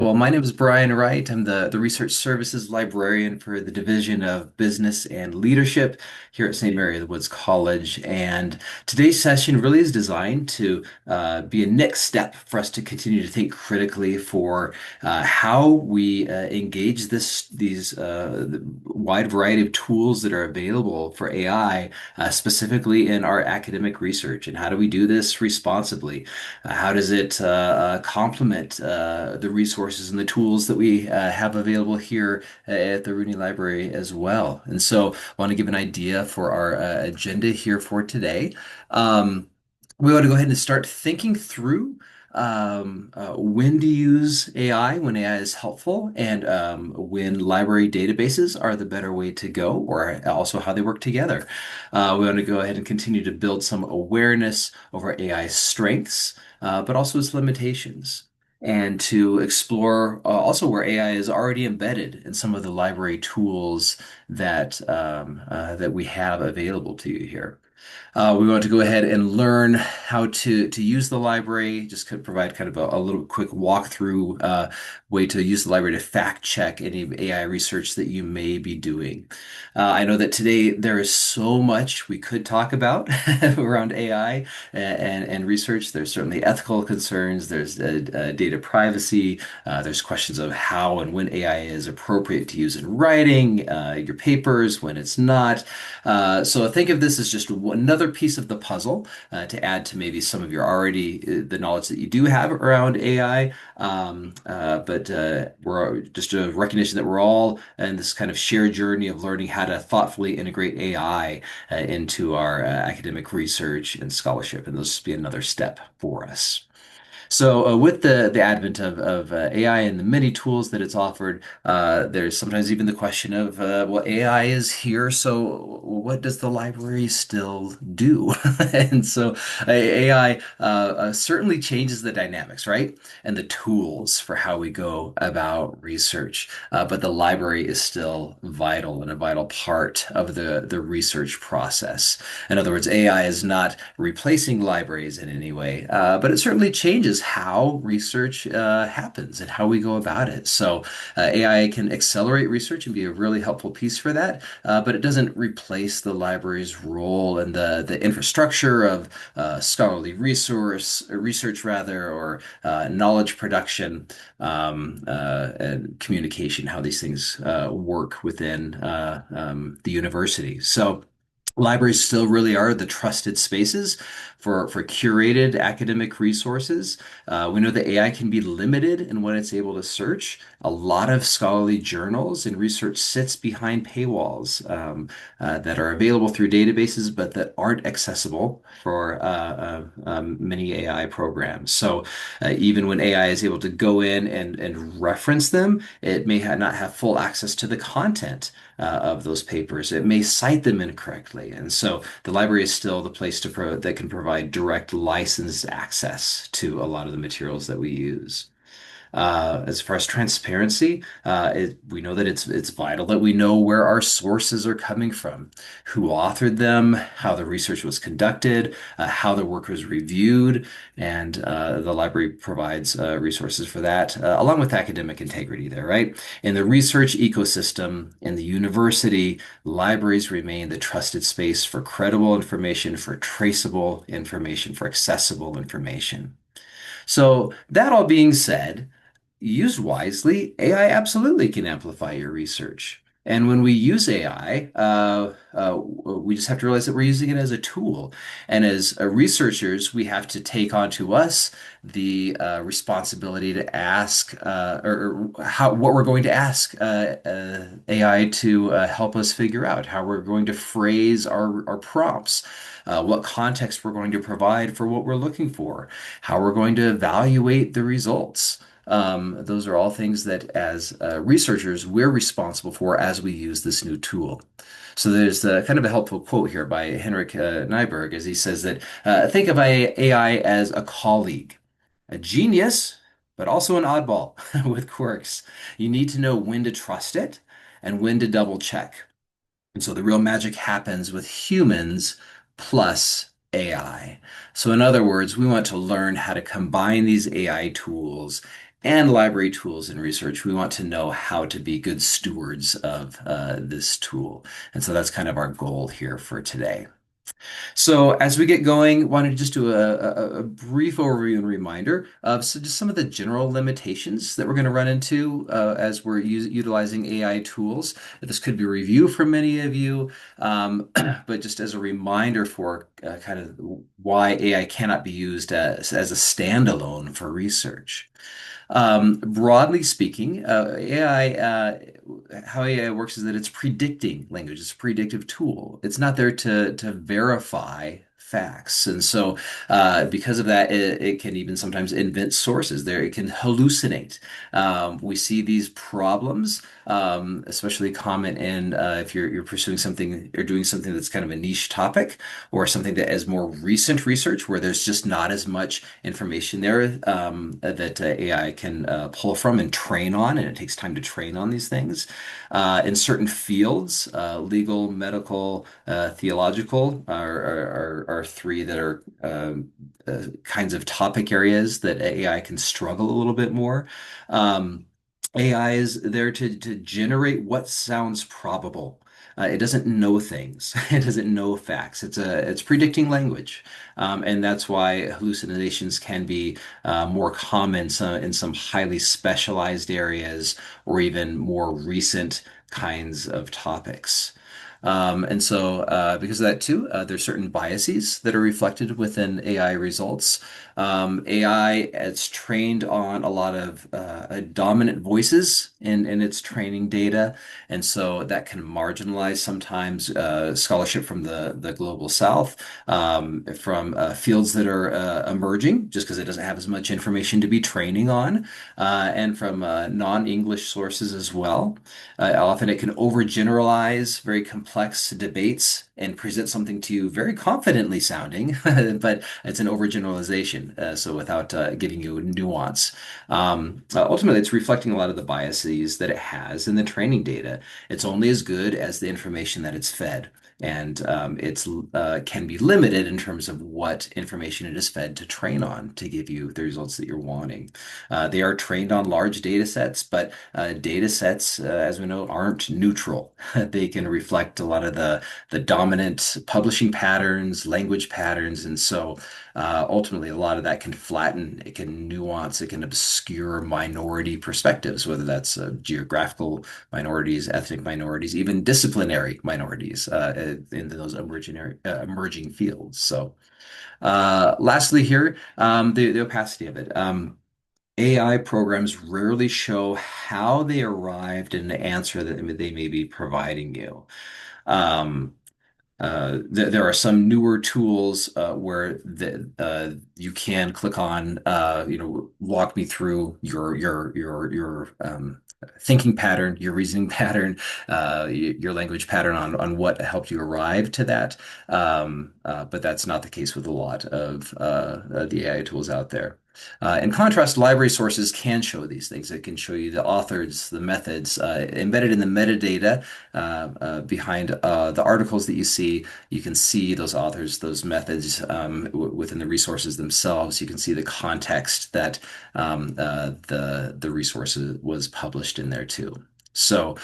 Well, my name is Brian Wright. I'm the Research Services Librarian for the Division of Business and Leadership here at St. Mary of the Woods College. And today's session really is designed to be a next step for us to continue to think critically for how we engage these wide variety of tools that are available for AI, specifically in our academic research. And how do we do this responsibly? How does it complement the resources and the tools that we have available here at the Rooney Library as well? And so, I want to give an idea for our agenda here for today. Um, we want to go ahead and start thinking through when to use AI, when AI is helpful, and when library databases are the better way to go, or also how they work together. We want to go ahead and continue to build some awareness over AI's strengths, but also its limitations, and to explore also where AI is already embedded in some of the library tools that we have available to you here. We want to go ahead and learn how to use the library, just could provide kind of a little quick walkthrough way to use the library to fact check any AI research that you may be doing. I know that today there is so much we could talk about around AI and research. There's certainly ethical concerns, there's data privacy, there's questions of how and when AI is appropriate to use in writing your papers, when it's not. So think of this as just another piece of the puzzle to add to maybe some of your already the knowledge that you do have around AI. But we're just a recognition that we're all in this kind of shared journey of learning how to thoughtfully integrate AI into our academic research and scholarship, and this will be another step for us. So, with the advent of AI and the many tools that it's offered, there's sometimes even the question of, well, AI is here, so what does the library still do? And so, AI certainly changes the dynamics, right? And the tools for how we go about research. But the library is still vital and a vital part of the research process. In other words, AI is not replacing libraries in any way, but it certainly changes how research happens and how we go about it. So AI can accelerate research and be a really helpful piece for that, but it doesn't replace the library's role and the infrastructure of research rather, or knowledge production and communication, how these things work within the university. So. Libraries still really are the trusted spaces for curated academic resources. We know that AI can be limited in what it's able to search. A lot of scholarly journals and research sits behind paywalls that are available through databases, but that aren't accessible for many AI programs. So even when AI is able to go in and reference them, it may not have full access to the content of those papers. It may cite them incorrectly. And so the library is still the place that can provide direct licensed access to a lot of the materials that we use. As far as transparency, we know that it's vital that we know where our sources are coming from, who authored them, how the research was conducted, how the work was reviewed, and the library provides resources for that, along with academic integrity there, right? In the research ecosystem, in the university, libraries remain the trusted space for credible information, for traceable information, for accessible information. So, that all being said, used wisely, AI absolutely can amplify your research. And when we use AI, we just have to realize that we're using it as a tool. And as researchers, we have to take onto us the responsibility to ask, or how what we're going to ask AI to help us figure out, how we're going to phrase our prompts, what context we're going to provide for what we're looking for, how we're going to evaluate the results. Those are all things that, as researchers, we're responsible for as we use this new tool. So there's kind of a helpful quote here by Henrik Nyberg, as he says that think of AI as a colleague, a genius, but also an oddball with quirks. You need to know when to trust it and when to double check. And so the real magic happens with humans plus AI. So, in other words, we want to learn how to combine these AI tools and library tools in research. We want to know how to be good stewards of this tool. And so that's kind of our goal here for today. So as we get going, wanted to just do a brief overview and reminder of just some of the general limitations that we're going to run into as we're utilizing AI tools. This could be a review for many of you, but just as a reminder for kind of why AI cannot be used as a standalone for research. Broadly speaking, how AI works is that it's predicting language. It's a predictive tool. It's not there to verify facts. And so, because of that, it can even sometimes invent sources there. It can hallucinate. We see these problems, especially common in if you're pursuing something or doing something that's kind of a niche topic or something that is more recent research where there's just not as much information there that AI can pull from and train on, and it takes time to train on these things. In certain fields, legal, medical, theological are three that are kinds of topic areas that AI can struggle a little bit more. AI is there to generate what sounds probable. It doesn't know things. It doesn't know facts. It's predicting language, and that's why hallucinations can be more common in some highly specialized areas or even more recent kinds of topics. And so, because of that too, there's certain biases that are reflected within AI results. AI, it's trained on a lot of dominant voices in its training data, and so that can marginalize sometimes scholarship from the global south, from fields that are emerging, just because it doesn't have as much information to be training on, and from non-English sources as well. Often it can overgeneralize very complex debates and present something to you very confidently sounding, but it's an overgeneralization, so without giving you nuance. Ultimately, it's reflecting a lot of the biases that it has in the training data. It's only as good as the information that it's fed. And it's can be limited in terms of what information it is fed to train on to give you the results that you're wanting. They are trained on large data sets, but data sets, as we know, aren't neutral. They can reflect a lot of the dominant publishing patterns, language patterns, and so ultimately a lot of that can flatten, it can nuance, it can obscure minority perspectives, whether that's geographical minorities, ethnic minorities, even disciplinary minorities in those emerging fields. So, lastly, here, the opacity of it. AI programs rarely show how they arrived in the answer that they may be providing you. Um, there are some newer tools where you can click on, walk me through your thinking pattern, your reasoning pattern, your language pattern on what helped you arrive to that. But that's not the case with a lot of the AI tools out there. In contrast, library sources can show these things. It can show you the authors, the methods, embedded in the metadata behind the articles that you see. You can see those authors, those methods within the resources themselves. You can see the context that the resource was published in there too. So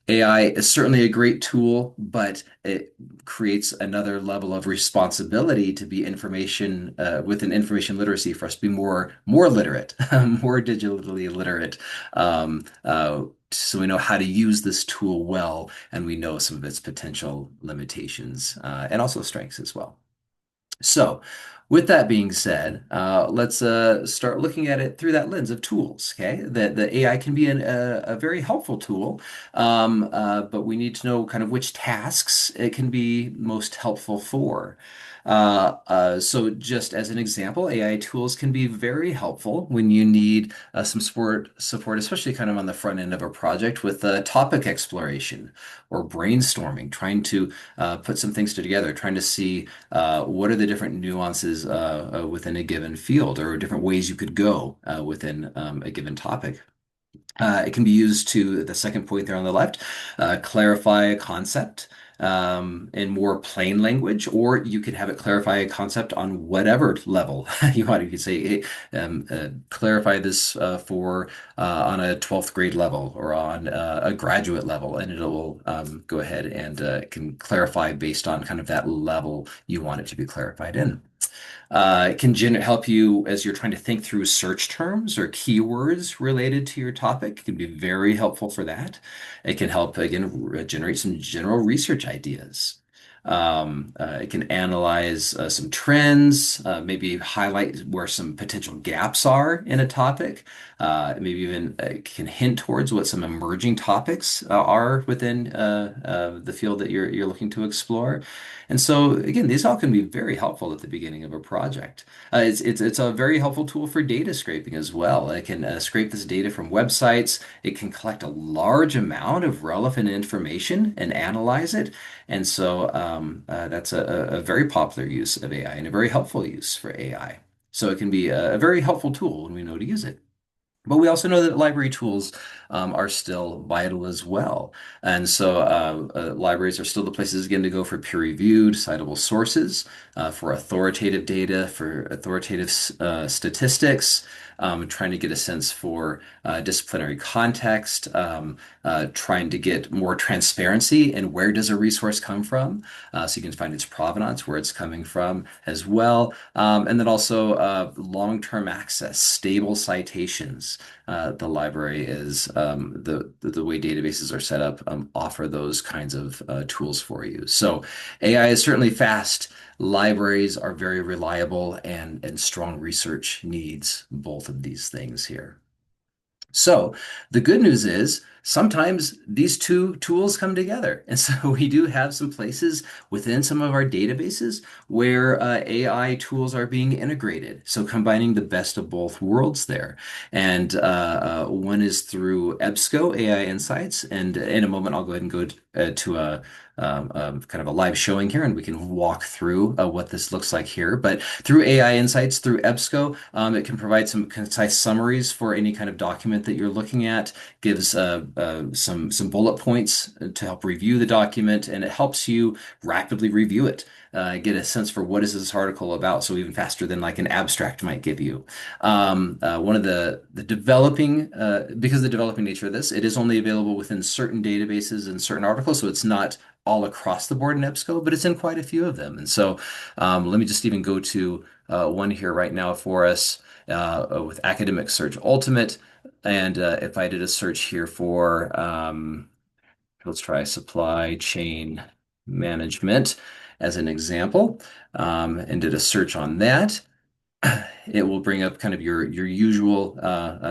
AI is certainly a great tool, but it creates another level of responsibility to be information within information literacy for us to be more literate, more digitally literate, so we know how to use this tool well, and we know some of its potential limitations and also strengths as well. So, with that being said, let's start looking at it through that lens of tools. Okay, the AI can be a very helpful tool, but we need to know kind of which tasks it can be most helpful for. So, just as an example, AI tools can be very helpful when you need some support, especially kind of on the front end of a project with topic exploration or brainstorming, trying to put some things together, trying to see what are the different nuances within a given field or different ways you could go within a given topic. It can be used to the second point there on the left, clarify a concept. in more plain language, or you could have it clarify a concept on whatever level you want. You could say, hey, clarify this for on a 12th grade level or on a graduate level, and it'll go ahead and can clarify based on kind of that level you want it to be clarified in. It can help you as you're trying to think through search terms or keywords related to your topic. It can be very helpful for that. It can help, again, generate some general research ideas. It can analyze some trends, maybe highlight where some potential gaps are in a topic, maybe even can hint towards what some emerging topics are within the field that you're looking to explore. And so, again, these all can be very helpful at the beginning of a project. It's a very helpful tool for data scraping as well. It can scrape this data from websites. It can collect a large amount of relevant information and analyze it. And so that's a very popular use of AI and a very helpful use for AI. So it can be a very helpful tool when we know to use it. But we also know that library tools are still vital as well. And so libraries are still the places, again, to go for peer-reviewed, citable sources, for authoritative data, for authoritative statistics, trying to get a sense for disciplinary context, trying to get more transparency in where does a resource come from, so you can find its provenance, where it's coming from as well. And then also long-term access, stable citations. The library is the way databases are set up offer those kinds of tools for you. So AI is certainly fast. Libraries are very reliable, and strong research needs both of these things here. So the good news is sometimes these two tools come together. And so we do have some places within some of our databases where AI tools are being integrated. So combining the best of both worlds there. And one is through EBSCO AI Insights. And in a moment, I'll go ahead and go to kind of a live showing here, and we can walk through what this looks like here. But through AI Insights, through EBSCO, it can provide some concise summaries for any kind of document that you're looking at, gives some bullet points to help review the document, and it helps you rapidly review it. Get a sense for what is this article about, so even faster than like an abstract might give you. One of the developing, because of the developing nature of this, it is only available within certain databases and certain articles, so it's not all across the board in EBSCO, but it's in quite a few of them. And so let me just even go to one here right now for us with Academic Search Ultimate. And if I did a search here for, let's try supply chain management as an example, and did a search on that, it will bring up kind of your usual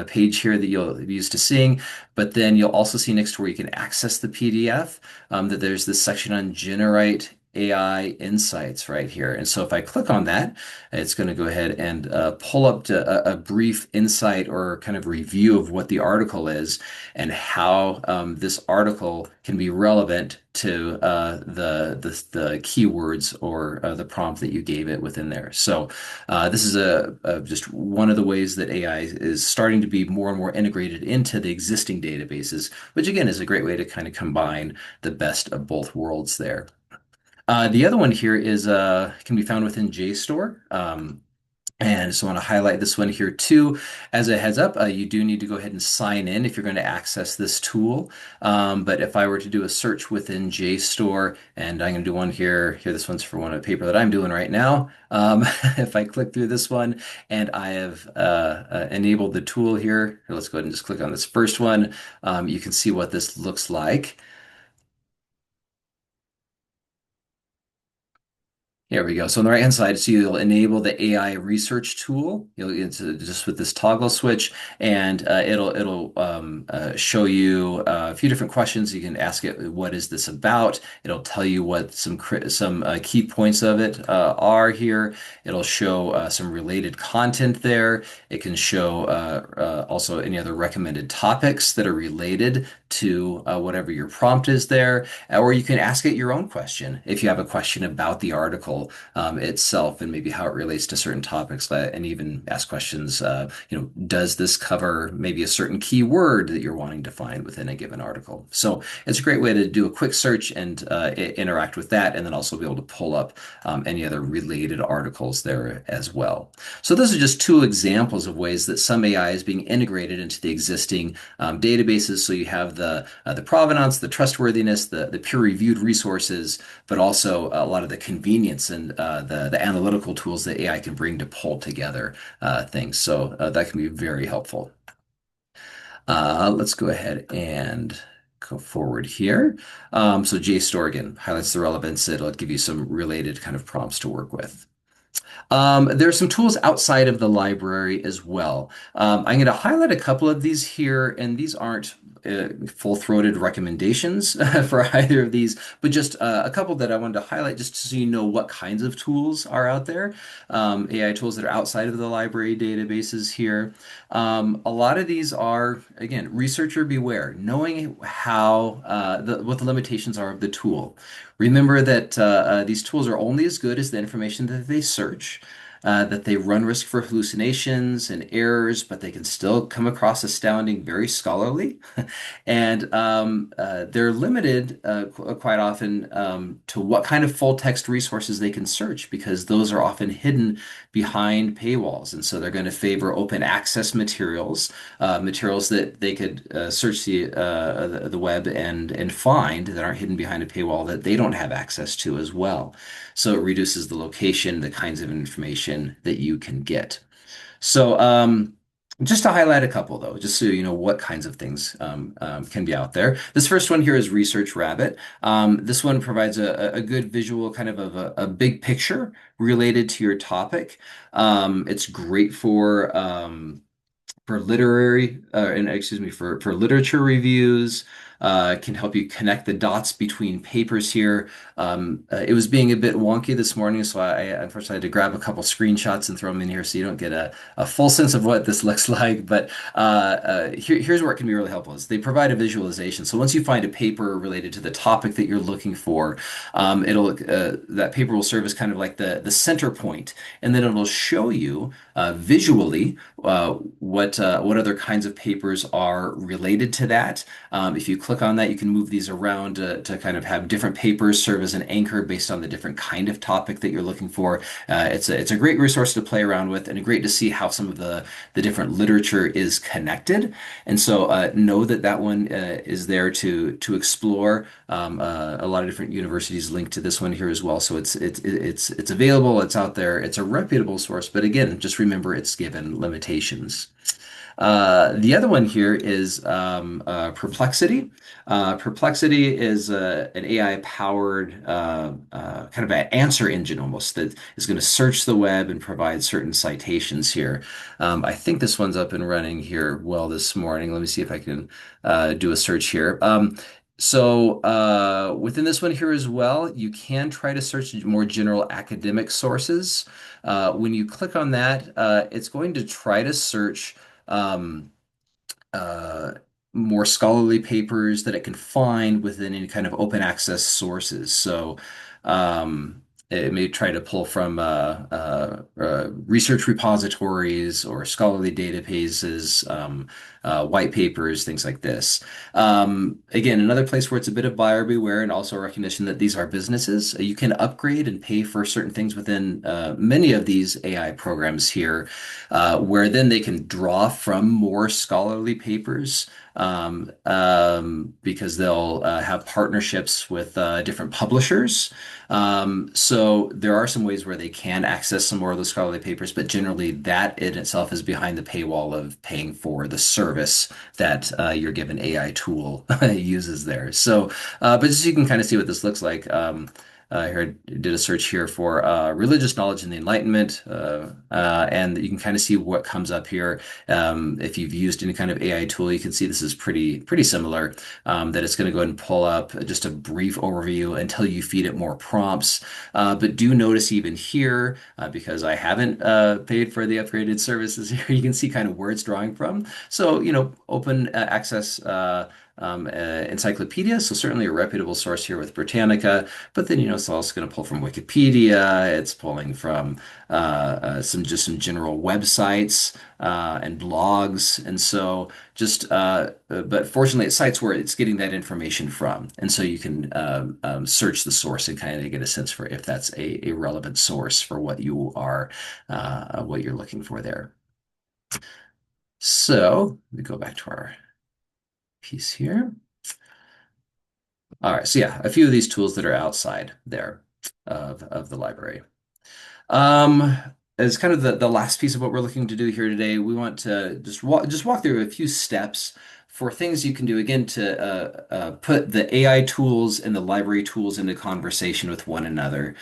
page here that you'll be used to seeing, but then you'll also see next to where you can access the PDF that there's this section on Generate AI Insights right here. And so if I click on that, it's going to go ahead and pull up to a brief insight or kind of review of what the article is and how this article can be relevant to the keywords or the prompt that you gave it within there. So this is just one of the ways that AI is starting to be more and more integrated into the existing databases, which again is a great way to kind of combine the best of both worlds there. The other one here is can be found within JSTOR. And so I want to highlight this one here too. As a heads up, you do need to go ahead and sign in if you're going to access this tool. But if I were to do a search within JSTOR, and I'm going to do one here, this one's for one of the paper that I'm doing right now. If I click through this one and I have enabled the tool here, let's go ahead and just click on this first one. You can see what this looks like. Here we go. So on the right-hand side, so you'll enable the AI research tool. It's just with this toggle switch, and it'll show you a few different questions. You can ask it, "What is this about?" It'll tell you what some key points of it are here. It'll show some related content there. It can show also any other recommended topics that are related to whatever your prompt is there, or you can ask it your own question if you have a question about the article itself and maybe how it relates to certain topics, and even ask questions. Does this cover maybe a certain keyword that you're wanting to find within a given article? So it's a great way to do a quick search and interact with that, and then also be able to pull up any other related articles there as well. So those are just two examples of ways that some AI is being integrated into the existing databases. So you have the provenance, the trustworthiness, the peer-reviewed resources, but also a lot of the convenience and the analytical tools that AI can bring to pull together things. So that can be very helpful. Let's go ahead and go forward here. So JSTOR again highlights the relevance. It'll give you some related kind of prompts to work with. There are some tools outside of the library as well. I'm going to highlight a couple of these here, and these aren't full-throated recommendations for either of these, but just a couple that I wanted to highlight just so you know what kinds of tools are out there. AI tools that are outside of the library databases here. A lot of these are, again, researcher beware, knowing how what the limitations are of the tool. Remember that these tools are only as good as the information that they search, that they run risk for hallucinations and errors, but they can still come across astounding, very scholarly. And they're limited quite often to what kind of full text resources they can search because those are often hidden behind paywalls. And so they're going to favor open access materials, materials that they could search the web and find that aren't hidden behind a paywall that they don't have access to as well. So it reduces the location, the kinds of information that you can get. So, just to highlight a couple though, just so you know what kinds of things can be out there. This first one here is Research Rabbit. This one provides a good visual kind of a big picture related to your topic. It's great for literary and excuse me for literature reviews. Can help you connect the dots between papers here. It was being a bit wonky this morning, so I unfortunately had to grab a couple screenshots and throw them in here so you don't get a full sense of what this looks like. But here's where it can be really helpful is they provide a visualization. So once you find a paper related to the topic that you're looking for, it'll that paper will serve as kind of like the center point, and then it'll show you visually what other kinds of papers are related to that. If you click on that, you can move these around to kind of have different papers serve as an anchor based on the different kind of topic that you're looking for. It's a great resource to play around with and great to see how some of the different literature is connected. And so know that that one is there to explore. A lot of different universities linked to this one here as well. So it's available, it's out there, it's a reputable source, but again, just remember it's given limitations. The other one here is Perplexity. Perplexity is an AI-powered kind of an answer engine almost that is going to search the web and provide certain citations here. I think this one's up and running here well this morning. Let me see if I can do a search here. Within this one here as well, you can try to search more general academic sources. When you click on that, it's going to try to search um, uh, more scholarly papers that it can find within any kind of open access sources. So it may try to pull from research repositories or scholarly databases, white papers, things like this. Again, another place where it's a bit of buyer beware and also a recognition that these are businesses. You can upgrade and pay for certain things within many of these AI programs here, where then they can draw from more scholarly papers because they'll have partnerships with different publishers. So there are some ways where they can access some more of those scholarly papers, but generally that in itself is behind the paywall of paying for the service that your given AI tool uses there. So, but just so you can kind of see what this looks like. Here I did a search here for religious knowledge and the Enlightenment, and you can kind of see what comes up here. If you've used any kind of AI tool, you can see this is pretty similar. That it's going to go ahead and pull up just a brief overview until you feed it more prompts. But do notice even here, because I haven't paid for the upgraded services here, you can see kind of where it's drawing from. So, open access encyclopedia, so certainly a reputable source here with Britannica. But then, it's also going to pull from Wikipedia. It's pulling from some general websites and blogs, and so but fortunately, it cites where it's getting that information from, and so you can search the source and kind of get a sense for if that's a relevant source for what you're looking for there. So let me go back to our piece here. All right, so yeah, a few of these tools that are outside there of the library. Um, as kind of the last piece of what we're looking to do here today, we want to just walk through a few steps for things you can do again to put the AI tools and the library tools into conversation with one another.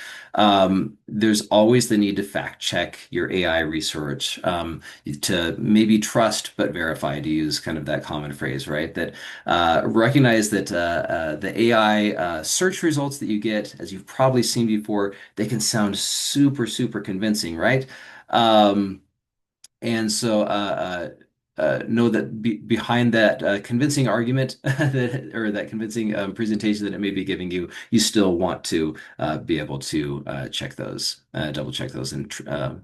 There's always the need to fact check your AI research, to maybe trust but verify, to use kind of that common phrase, right? That recognize that the AI search results that you get, as you've probably seen before, they can sound super, super convincing, right? Um, and so know that behind that convincing argument or that convincing presentation that it may be giving you, you still want to be able to double check those, and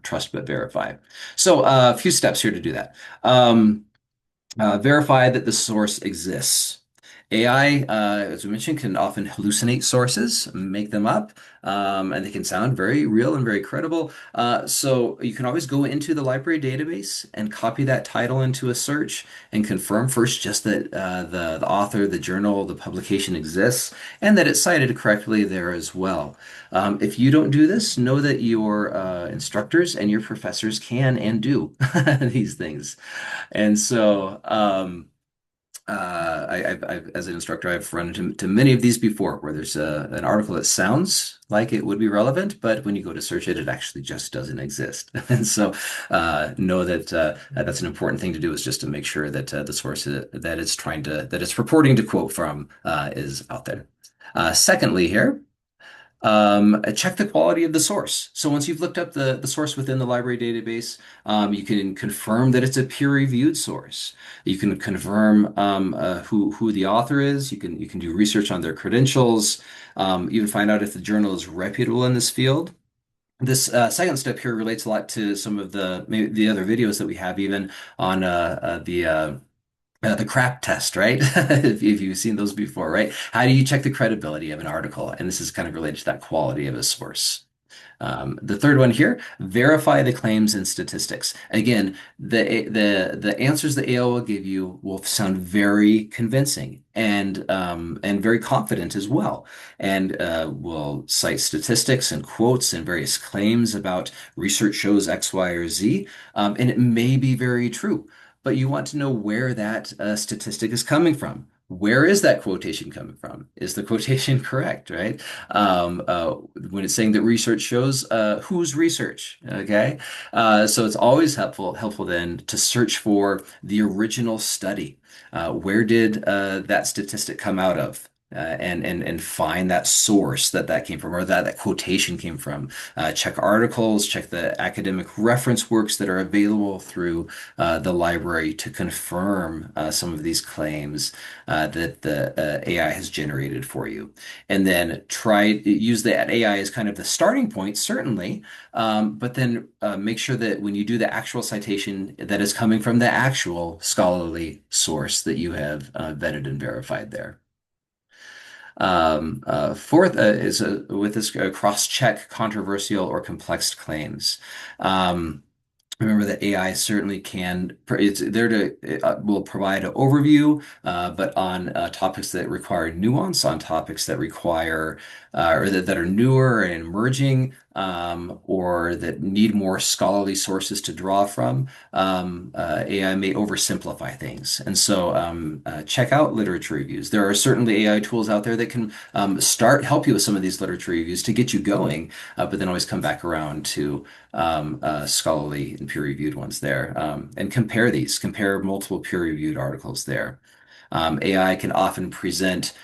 trust but verify. So a few steps here to do that. Um, Verify that the source exists. AI, as we mentioned, can often hallucinate sources, make them up, and they can sound very real and very credible. So you can always go into the library database and copy that title into a search and confirm first just that the author, the journal, the publication exists, and that it's cited correctly there as well. If you don't do this, know that your instructors and your professors can and do these things. And so, as an instructor, I've run into many of these before, where there's an article that sounds like it would be relevant, but when you go to search it, it actually just doesn't exist. And so, know that that's an important thing to do, is just to make sure that the source that it's purporting to quote from is out there. Secondly, here. Check the quality of the source. So once you've looked up the source within the library database, you can confirm that it's a peer-reviewed source. You can confirm who the author is. You can do research on their credentials. Even find out if the journal is reputable in this field. This second step here relates a lot to some of maybe the other videos that we have, even on the crap test, right? If you've seen those before, right? How do you check the credibility of an article? And this is kind of related to that quality of a source. The third one here, verify the claims and statistics. Again, the answers the AI will give you will sound very convincing and very confident as well, and will cite statistics and quotes and various claims about research shows X, Y, or Z, and it may be very true, but you want to know where that statistic is coming from. Where is that quotation coming from? Is the quotation correct, right? When it's saying that research shows, whose research? Okay, so it's always helpful then to search for the original study. Where did that statistic come out of? And find that source that came from, or that quotation came from. Check articles, check the academic reference works that are available through the library to confirm some of these claims that the AI has generated for you. And then use that AI as kind of the starting point, certainly, but then make sure that when you do the actual citation, that is coming from the actual scholarly source that you have vetted and verified there. Fourth is with this cross-check controversial or complex claims. Remember that AI certainly it's there to, will provide an overview, but on topics that require nuance, on topics that require, or that are newer and emerging, or that need more scholarly sources to draw from, AI may oversimplify things. And so check out literature reviews. There are certainly AI tools out there that can help you with some of these literature reviews to get you going, but then always come back around to scholarly and peer-reviewed ones there, and compare multiple peer-reviewed articles there. AI can often present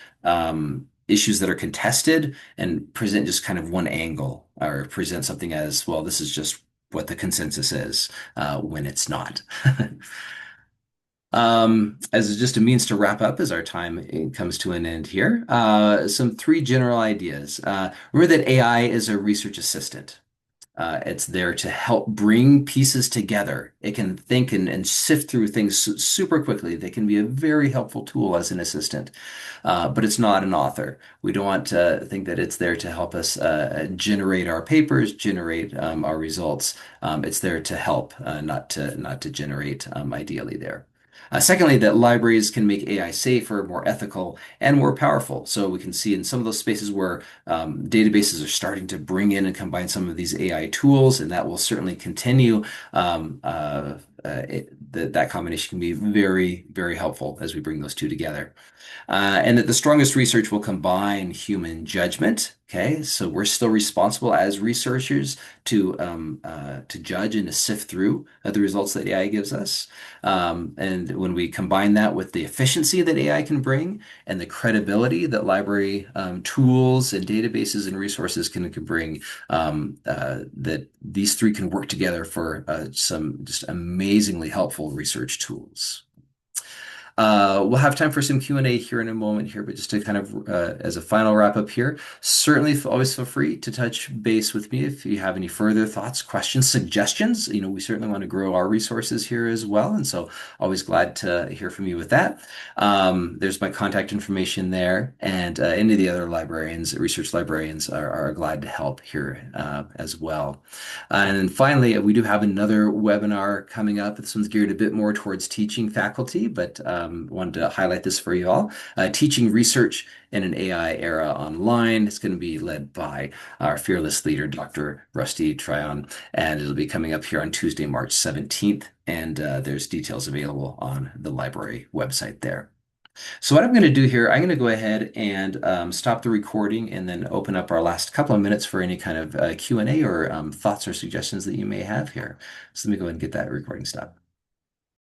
issues that are contested and present just kind of one angle, or present something as, well, this is just what the consensus is, when it's not. As just a means to wrap up as our time comes to an end here, some three general ideas. Remember that AI is a research assistant. It's there to help bring pieces together. It can think and sift through things super quickly. They can be a very helpful tool as an assistant, but it's not an author. We don't want to think that it's there to help us generate our papers, generate our results. It's there to help, not to generate. Ideally, there. Secondly, that libraries can make AI safer, more ethical, and more powerful. So we can see in some of those spaces where databases are starting to bring in and combine some of these AI tools, and that will certainly continue. That combination can be very, very helpful as we bring those two together. And that the strongest research will combine human judgment. Okay, so we're still responsible as researchers to judge and to sift through the results that AI gives us. And when we combine that with the efficiency that AI can bring and the credibility that library tools and databases and resources can bring, that these three can work together for some just amazingly helpful research tools. We'll have time for some Q&A here in a moment here, but just to kind of as a final wrap up here, certainly always feel free to touch base with me if you have any further thoughts, questions, suggestions. We certainly want to grow our resources here as well, and so always glad to hear from you with that. There's my contact information there, and any of the other librarians, research librarians, are glad to help here as well. And then finally, we do have another webinar coming up. This one's geared a bit more towards teaching faculty, but wanted to highlight this for you all. Teaching research in an AI era online. It's going to be led by our fearless leader, Dr. Rusty Tryon, and it'll be coming up here on Tuesday, March 17th. And there's details available on the library website there. So what I'm going to do here, I'm going to go ahead and stop the recording and then open up our last couple of minutes for any kind of Q&A or thoughts or suggestions that you may have here. So let me go ahead and get that recording stopped.